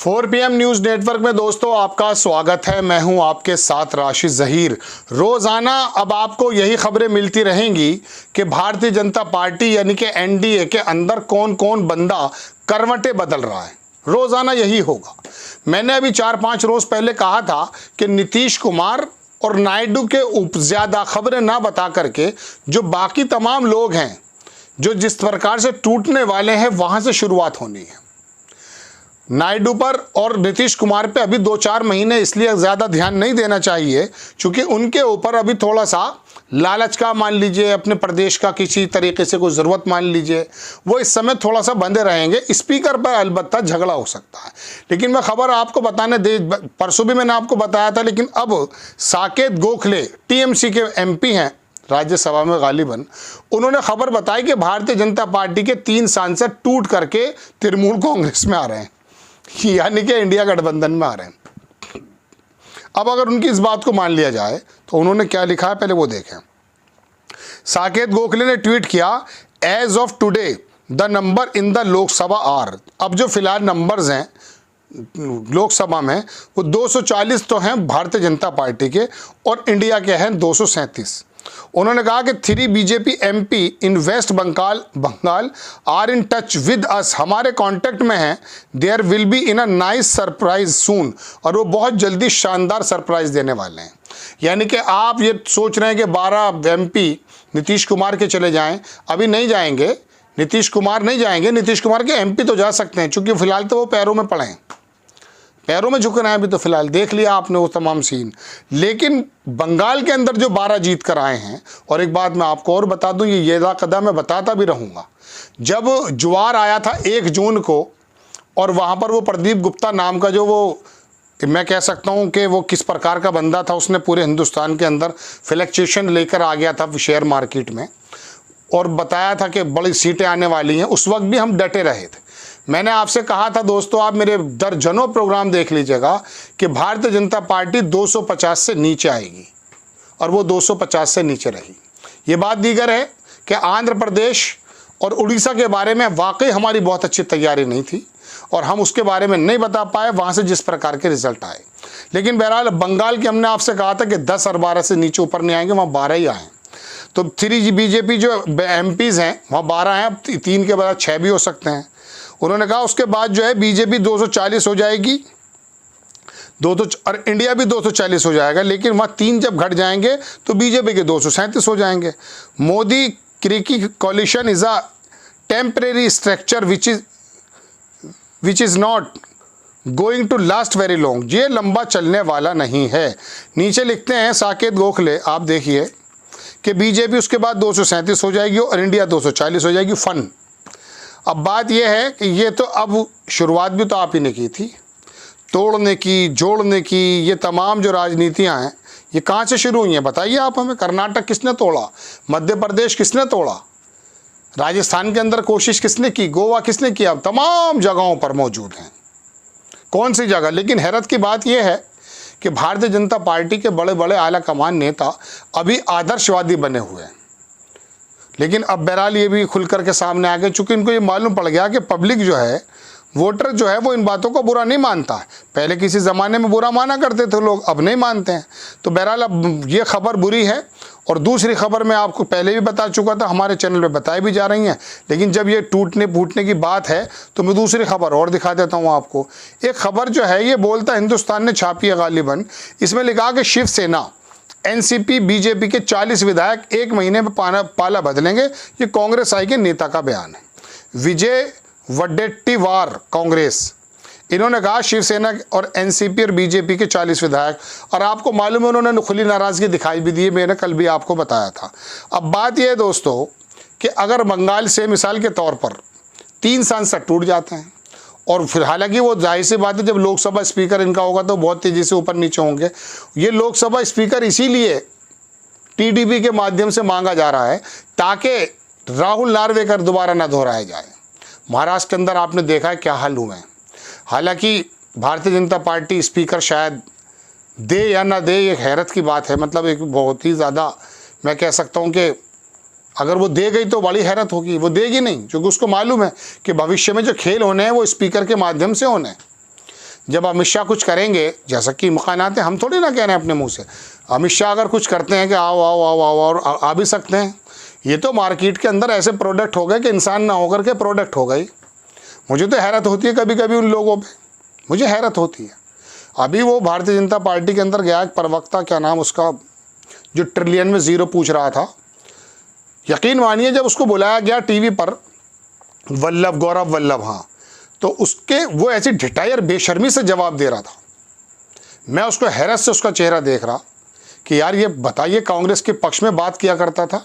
4 PM news network में दोस्तों आपका स्वागत है। मैं हूं आपके साथ राशिद ज़हीर। रोज़ाना अब आपको यही खबरें मिलती रहेंगी कि भारतीय जनता पार्टी यानी कि एनडीए के अंदर कौन कौन बंदा करवटें बदल रहा है। रोज़ाना यही होगा। मैंने अभी 4-5 रोज़ पहले कहा था कि नीतीश कुमार और नायडू के ज़्यादा खबरें ना बता करके जो बाकी तमाम लोग हैं जो जिस प्रकार से टूटने वाले हैं वहाँ से शुरुआत होनी है। नायडू पर और नीतीश कुमार पे अभी 2-4 महीने इसलिए ज़्यादा ध्यान नहीं देना चाहिए क्योंकि उनके ऊपर अभी थोड़ा सा लालच का मान लीजिए, अपने प्रदेश का किसी तरीके से कोई ज़रूरत मान लीजिए, वो इस समय थोड़ा सा बंधे रहेंगे। स्पीकर पर अलबत्ता झगड़ा हो सकता है। लेकिन मैं खबर आपको बताने परसों भी मैंने आपको बताया था, लेकिन अब साकेत गोखले टीएमसी के एमपी हैं राज्यसभा में गालिबन, उन्होंने खबर बताई कि भारतीय जनता पार्टी के 3 सांसद टूट करके तृणमूल कांग्रेस में आ रहे हैं, यानी कि इंडिया गठबंधन में आ रहे हैं। अब अगर उनकी इस बात को मान लिया जाए तो उन्होंने क्या लिखा है पहले वो देखें। साकेत गोखले ने ट्वीट किया, as of today the number in the Lok Sabha are, अब जो फिलहाल नंबर्स हैं लोकसभा में वो 240 तो हैं भारतीय जनता पार्टी के और इंडिया के हैं 237। उन्होंने कहा कि 3 BJP MP in West Bengal are in touch with us, हमारे कांटेक्ट में हैं। There will be in a nice surprise soon, और वो बहुत जल्दी शानदार सरप्राइज देने वाले हैं। यानी कि आप ये सोच रहे हैं कि 12 एमपी नीतीश कुमार के चले जाएं, अभी नहीं जाएंगे। नीतीश कुमार नहीं जाएंगे, नीतीश कुमार के एमपी तो जा सकते हैं क्योंकि फिलहाल तो वो पैरों में पड़े हैं, पैरों में झुक रहे हैं। अभी तो फिलहाल देख लिया आपने वो तमाम सीन। लेकिन बंगाल के अंदर जो 12 जीत कर आए हैं, और एक बात मैं आपको और बता दूं, ये कदा मैं बताता भी रहूँगा, जब ज्वार आया था 1 जून को और वहाँ पर वो प्रदीप गुप्ता नाम का जो वो मैं कह सकता हूँ कि वो किस प्रकार का बंदा था, उसने पूरे हिंदुस्तान के अंदर फ्लक्चुएशन लेकर आ गया था शेयर मार्केट में और बताया था कि बड़ी सीटें आने वाली हैं। उस वक्त भी हम डटे रहे थे। मैंने आपसे कहा था दोस्तों, आप मेरे दर्जनों प्रोग्राम देख लीजिएगा कि भारतीय जनता पार्टी 250 से नीचे आएगी और वो 250 से नीचे रही। ये बात दीगर है कि आंध्र प्रदेश और उड़ीसा के बारे में वाकई हमारी बहुत अच्छी तैयारी नहीं थी और हम उसके बारे में नहीं बता पाए वहाँ से जिस प्रकार के रिजल्ट आए। लेकिन बहरहाल बंगाल की हमने आपसे कहा था कि 10 और 12 से नीचे ऊपर नहीं आएंगे, वहाँ 12 ही आए। तो 3 बीजेपी जो एमपीज़ हैं वहाँ 12 हैं, अब 3 के बाद 6 भी हो सकते हैं। उन्होंने कहा उसके बाद जो है बीजेपी 240 हो जाएगी, और इंडिया भी 240 हो जाएगा। लेकिन वहाँ 3 जब घट जाएंगे तो बीजेपी के 237 हो जाएंगे। मोदी क्रिकी coalition is a temporary structure which is not going to last very long, ये लंबा चलने वाला नहीं है। नीचे लिखते हैं साकेत गोखले, आप देखिए कि बीजेपी उसके बाद 237 हो जाएगी और इंडिया 240 हो जाएगी। फन। अब बात यह है कि ये तो अब शुरुआत भी तो आप ही ने की थी, तोड़ने की, जोड़ने की। ये तमाम जो राजनीतियाँ हैं ये कहाँ से शुरू हुई हैं बताइए आप हमें। कर्नाटक किसने तोड़ा, मध्य प्रदेश किसने तोड़ा, राजस्थान के अंदर कोशिश किसने की, गोवा किसने किया, अब तमाम जगहों पर मौजूद हैं। कौन सी जगह। लेकिन हैरत की बात यह है कि भारतीय जनता पार्टी के बड़े बड़े आला कमान नेता अभी आदर्शवादी बने हुए हैं। लेकिन अब बहरहाल ये भी खुल करके सामने आ गए, चूँकि इनको ये मालूम पड़ गया कि पब्लिक जो है, वोटर जो है वो इन बातों को बुरा नहीं मानता है। पहले किसी ज़माने में बुरा माना करते थे लोग, अब नहीं मानते हैं। तो बहरहाल अब ये खबर बुरी है। और दूसरी खबर मैं आपको पहले भी बता चुका था, हमारे चैनल पे बताई भी जा रही हैं। लेकिन जब ये टूटने फूटने की बात है तो मैं दूसरी खबर और दिखा देता हूँ आपको। एक खबर जो है ये बोलता हिंदुस्तान ने छापी है गालिबन, इसमें लिखा कि शिवसेना एनसीपी बीजेपी के 40 विधायक 1 महीने में पाला बदलेंगे। ये कांग्रेस आई के नेता का बयान है। विजय वडेट्टीवार कांग्रेस, इन्होंने कहा शिवसेना और एनसीपी और बीजेपी के 40 विधायक, और आपको मालूम है उन्होंने खुली नाराज़गी दिखाई भी दी है, मैंने कल भी आपको बताया था। अब बात यह है दोस्तों कि अगर बंगाल से मिसाल के तौर पर 3 सांसद टूट जाते हैं, और फिर हालांकि वो जाहिर सी बात है जब लोकसभा स्पीकर इनका होगा तो बहुत तेज़ी से ऊपर नीचे होंगे। ये लोकसभा स्पीकर इसीलिए टीडीपी के माध्यम से मांगा जा रहा है ताकि राहुल नार्वेकर दोबारा ना दोहराया जाए। महाराष्ट्र के अंदर आपने देखा है क्या हाल हुए हैं। हालांकि भारतीय जनता पार्टी स्पीकर शायद दे या ना दे, ये हैरत की बात है। मतलब एक बहुत ही ज़्यादा मैं कह सकता हूँ कि अगर वो दे गई तो बड़ी हैरत होगी। वो देगी नहीं क्योंकि उसको मालूम है कि भविष्य में जो खेल होने हैं वो स्पीकर के माध्यम से होने हैं। जब अमित शाह कुछ करेंगे, जैसा कि मकानात हैं, हम थोड़ी ना कह रहे हैं अपने मुंह से, अमित शाह अगर कुछ करते हैं कि आओ आओ आओ आओ और आ भी सकते हैं। ये तो मार्केट के अंदर ऐसे प्रोडक्ट हो गए कि इंसान ना होकर के प्रोडक्ट हो गई। मुझे तो हैरत होती है कभी कभी उन लोगों पे, मुझे हैरत होती है। अभी वो भारतीय जनता पार्टी के अंदर गया एक प्रवक्ता, क्या नाम उसका, जो ट्रिलियन में ज़ीरो पूछ रहा था, यकीन मानिए जब उसको बुलाया गया टीवी पर, वल्लभ, गौरव वल्लभ, हाँ, तो उसके वो ऐसी ढिठाई और बेशर्मी से जवाब दे रहा था। मैं उसको हैरत से उसका चेहरा देख रहा कि यार ये बताइए, कांग्रेस के पक्ष में बात किया करता था,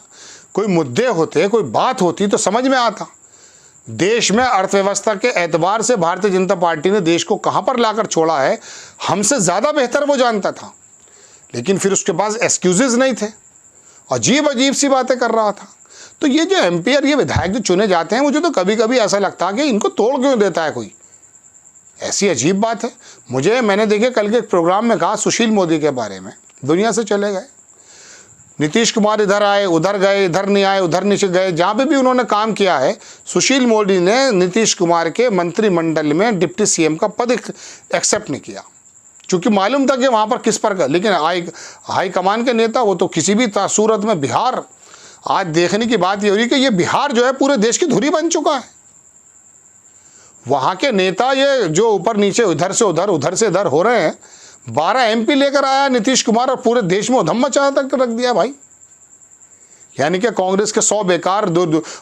कोई मुद्दे होते, कोई बात होती तो समझ में आता। देश में अर्थव्यवस्था के एतबार से भारतीय जनता पार्टी ने देश को कहाँ पर लाकर छोड़ा है, हमसे ज़्यादा बेहतर वो जानता था। लेकिन फिर उसके पास एक्सक्यूजेज नहीं थे, अजीब अजीब सी बातें कर रहा था। तो ये जो एमपी और ये विधायक जो चुने जाते हैं, मुझे तो कभी कभी ऐसा लगता है कि इनको तोड़ क्यों देता है कोई, ऐसी अजीब बात है। मैंने देखे कल के एक प्रोग्राम में कहा सुशील मोदी के बारे में, दुनिया से चले गए। नीतीश कुमार इधर आए, उधर गए, इधर नहीं आए, उधर नीचे गए, जहाँ पे भी उन्होंने काम किया है, सुशील मोदी ने नीतीश कुमार के मंत्रिमंडल में डिप्टी सीएम का पद एक्सेप्ट नहीं किया, क्योंकि मालूम था कि वहाँ पर किस पर। लेकिन हाई कमान के नेता वो तो किसी भी सूरत में, बिहार आज देखने की बात ये हो रही है कि ये बिहार जो है पूरे देश की धुरी बन चुका है। वहाँ के नेता ये जो ऊपर नीचे, इधर से उधर, उधर से इधर हो रहे हैं। 12 एमपी लेकर आया नीतीश कुमार और पूरे देश में उधम मचा तक रख दिया भाई। यानी कि कांग्रेस के 100 बेकार,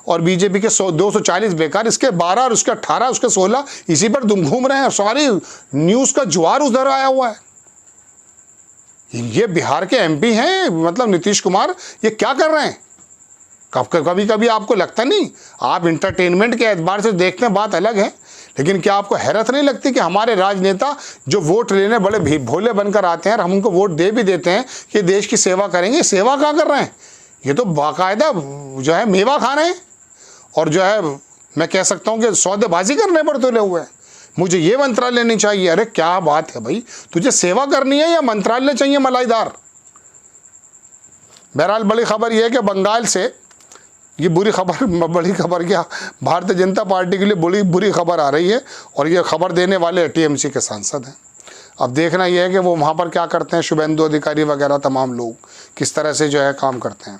और बीजेपी के 240 बेकार, इसके 12 और उसके 18, उसके 16, इसी पर तुम घूम रहे हैं। सारी न्यूज़ का ज्वार उधर आया हुआ है। ये बिहार के एमपी हैं, मतलब नीतीश कुमार, ये क्या कर रहे हैं? कभी कभी आपको लगता नहीं, आप इंटरटेनमेंट के एतबार से देखते हैं, बात अलग है, लेकिन क्या आपको हैरत नहीं लगती कि हमारे राजनेता जो वोट लेने बड़े भोले बनकर आते हैं और हम उनको वोट दे भी देते हैं कि देश की सेवा करेंगे, सेवा क्या कर रहे हैं? ये तो बाकायदा जो है मेवा खा रहे हैं, और जो है मैं कह सकता हूँ कि सौदेबाजी करने पर तुले हुए हैं। मुझे ये मंत्रालय नहीं चाहिए। अरे क्या बात है भाई, तुझे सेवा करनी है या मंत्रालय चाहिए मलाईदार? बहरहाल बड़ी खबर यह है कि बंगाल से ये बड़ी खबर क्या, भारतीय जनता पार्टी के लिए बुरी खबर आ रही है, और ये खबर देने वाले टीएमसी के सांसद हैं। अब देखना यह है कि वो वहाँ पर क्या करते हैं, शुभेंदु अधिकारी वगैरह तमाम लोग किस तरह से जो है काम करते हैं।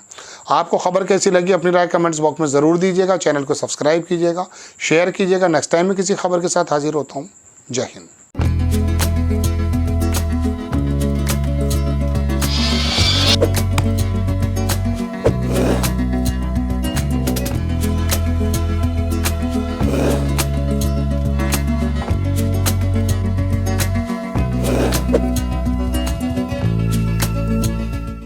आपको खबर कैसी लगी अपनी राय कमेंट्स बॉक्स में ज़रूर दीजिएगा। चैनल को सब्सक्राइब कीजिएगा, शेयर कीजिएगा। नेक्स्ट टाइम में किसी खबर के साथ हाजिर होता हूँ। जय हिंद।